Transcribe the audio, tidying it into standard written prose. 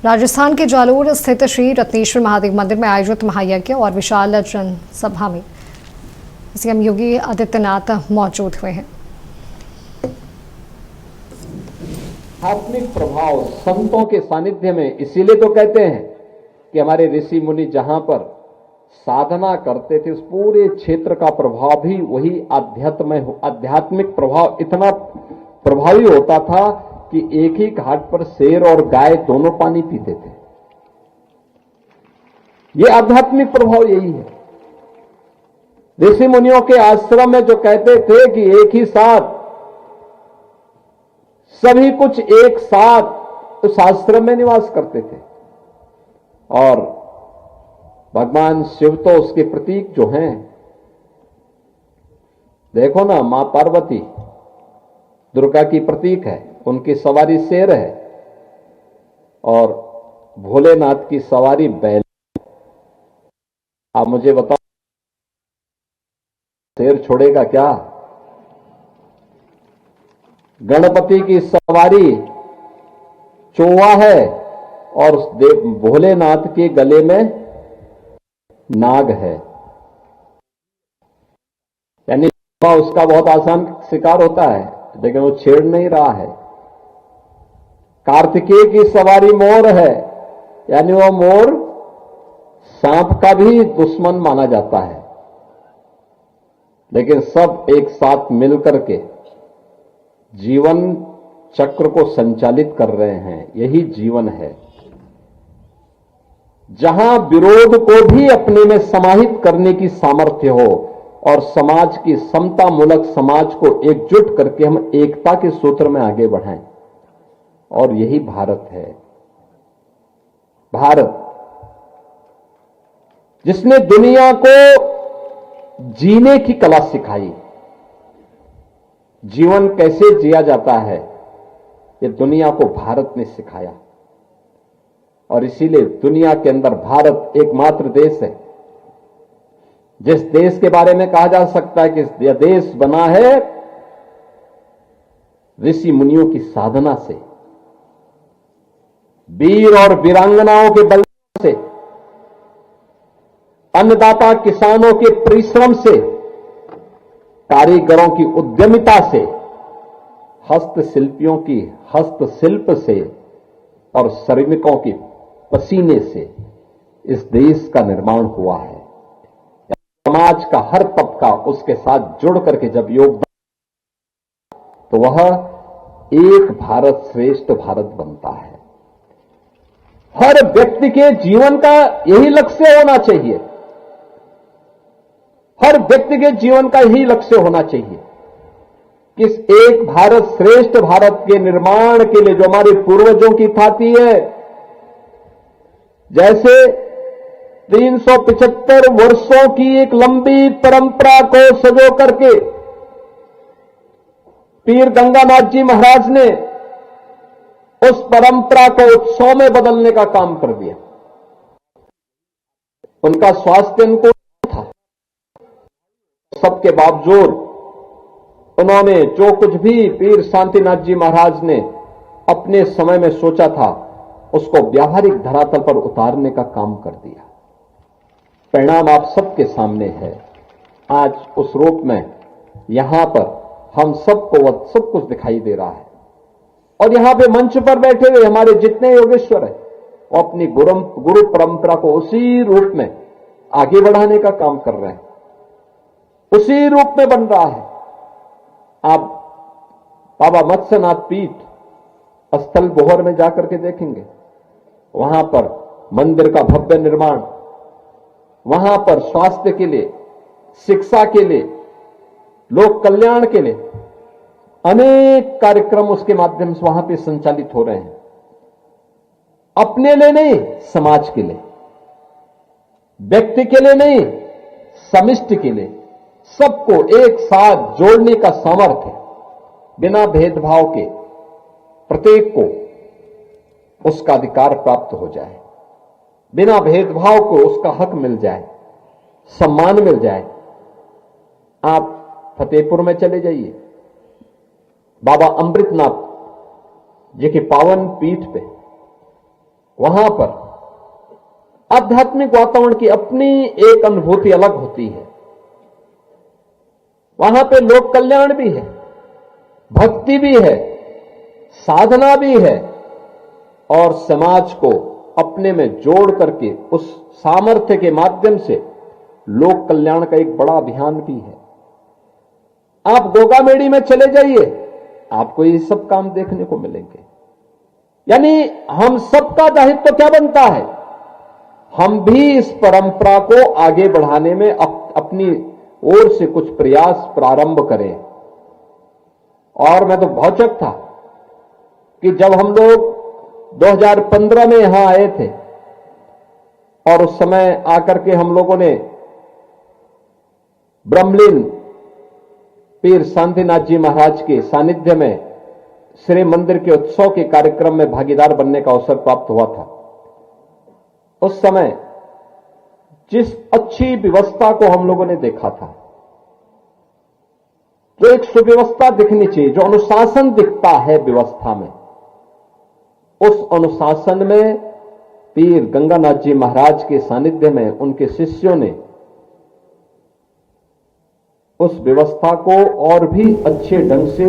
राजस्थान के जालोर स्थित श्री रत्नेश्वर महादेव मंदिर में आयोजित महायज्ञ और विशाल जनसभा में सीएम योगी आदित्यनाथ मौजूद हुए हैं। आध्यात्मिक प्रभाव संतों के सानिध्य में, इसीलिए तो कहते हैं कि हमारे ऋषि मुनि जहां पर साधना करते थे उस पूरे क्षेत्र का प्रभाव भी वही आध्यात्मिक प्रभाव इतना प्रभावी होता था कि एक ही घाट पर शेर और गाय दोनों पानी पीते थे। ये आध्यात्मिक प्रभाव यही है। ऋषि मुनियों के आश्रम में जो कहते थे कि एक ही साथ सभी कुछ एक साथ उस आश्रम में निवास करते थे, और भगवान शिव तो उसके प्रतीक जो हैं, देखो ना, मां पार्वती दुर्गा की प्रतीक है, उनकी सवारी शेर है, और भोलेनाथ की सवारी बैल। आप मुझे बताओ, शेर छोड़ेगा क्या? गणपति की सवारी चौवा है, और भोलेनाथ के गले में नाग है, यानी उसका बहुत आसान शिकार होता है, लेकिन वो छेड़ नहीं रहा है। कार्तिकेय की सवारी मोर है, यानी वो मोर सांप का भी दुश्मन माना जाता है, लेकिन सब एक साथ मिलकर के जीवन चक्र को संचालित कर रहे हैं। यही जीवन है, जहां विरोध को भी अपने में समाहित करने की सामर्थ्य हो और समाज की समता मूलक समाज को एकजुट करके हम एकता के सूत्र में आगे बढ़ाएं, और यही भारत है। भारत जिसने दुनिया को जीने की कला सिखाई, जीवन कैसे जिया जाता है, ये दुनिया को भारत ने सिखाया, और इसीलिए दुनिया के अंदर भारत एकमात्र देश है जिस देश के बारे में कहा जा सकता है कि यह देश बना है ऋषि मुनियों की साधना से, वीर और वीरांगनाओं के बल से, अन्नदाता किसानों के परिश्रम से, कारीगरों की उद्यमिता से, हस्तशिल्पियों की हस्तशिल्प से, और श्रमिकों की पसीने से इस देश का निर्माण हुआ है। समाज का हर तबका उसके साथ जुड़ करके जब योगदान, तो वह एक भारत श्रेष्ठ भारत बनता है। हर व्यक्ति के जीवन का यही लक्ष्य होना चाहिए, हर व्यक्ति के जीवन का यही लक्ष्य होना चाहिए कि इस एक भारत श्रेष्ठ भारत के निर्माण के लिए जो हमारे पूर्वजों की थाती है, जैसे 375 वर्षों की एक लंबी परंपरा को सजो करके पीर गंगानाथ जी महाराज ने उस परंपरा को उत्सव में बदलने का काम कर दिया। उनका स्वास्थ्य अनुकूल था, सबके बावजूद उन्होंने जो कुछ भी पीर शांतिनाथ जी महाराज ने अपने समय में सोचा था, उसको व्यावहारिक धरातल पर उतारने का काम कर दिया। परिणाम आप सबके सामने है। आज उस रूप में यहां पर हम सबको सब कुछ दिखाई दे रहा है, और यहां पे मंच पर बैठे हुए हमारे जितने योगेश्वर है, वो अपनी गुरु परंपरा को उसी रूप में आगे बढ़ाने का काम कर रहे हैं, उसी रूप में बन रहा है। आप बाबा मत्स्यनाथ पीठ स्थल बोहर में जाकर के देखेंगे, वहां पर मंदिर का भव्य निर्माण, वहां पर स्वास्थ्य के लिए, शिक्षा के लिए, लोक कल्याण के लिए अनेक कार्यक्रम उसके माध्यम से वहां पे संचालित हो रहे हैं। अपने लिए नहीं, समाज के लिए, व्यक्ति के लिए नहीं, समिष्टि के लिए, सबको एक साथ जोड़ने का सामर्थ्य, बिना भेदभाव के प्रत्येक को उसका अधिकार प्राप्त हो जाए, बिना भेदभाव को उसका हक मिल जाए, सम्मान मिल जाए। आप फतेहपुर में चले जाइए, बाबा अमृतनाथ जी के पावन पीठ पे वहां पर आध्यात्मिक वातावरण की अपनी एक अनुभूति अलग होती है। वहां पे लोक कल्याण भी है, भक्ति भी है, साधना भी है और समाज को अपने में जोड़ करके उस सामर्थ्य के माध्यम से लोक कल्याण का एक बड़ा अभियान भी है। आप गोगामेड़ी में चले जाइए, आपको ये सब काम देखने को मिलेंगे। यानी हम सबका दायित्व क्या बनता है, हम भी इस परंपरा को आगे बढ़ाने में अपनी ओर से कुछ प्रयास प्रारंभ करें। और मैं तो भौचक था कि जब हम लोग 2015 में यहां आए थे और उस समय आकर के हम लोगों ने ब्रह्मलीन पीर शांतिनाथ जी महाराज के सानिध्य में श्री मंदिर के उत्सव के कार्यक्रम में भागीदार बनने का अवसर प्राप्त हुआ था। उस समय जिस अच्छी व्यवस्था को हम लोगों ने देखा था, जो एक सुव्यवस्था दिखनी चाहिए, जो अनुशासन दिखता है व्यवस्था में, उस अनुशासन में पीर गंगानाथ जी महाराज के सानिध्य में उनके शिष्यों ने उस व्यवस्था को और भी अच्छे ढंग से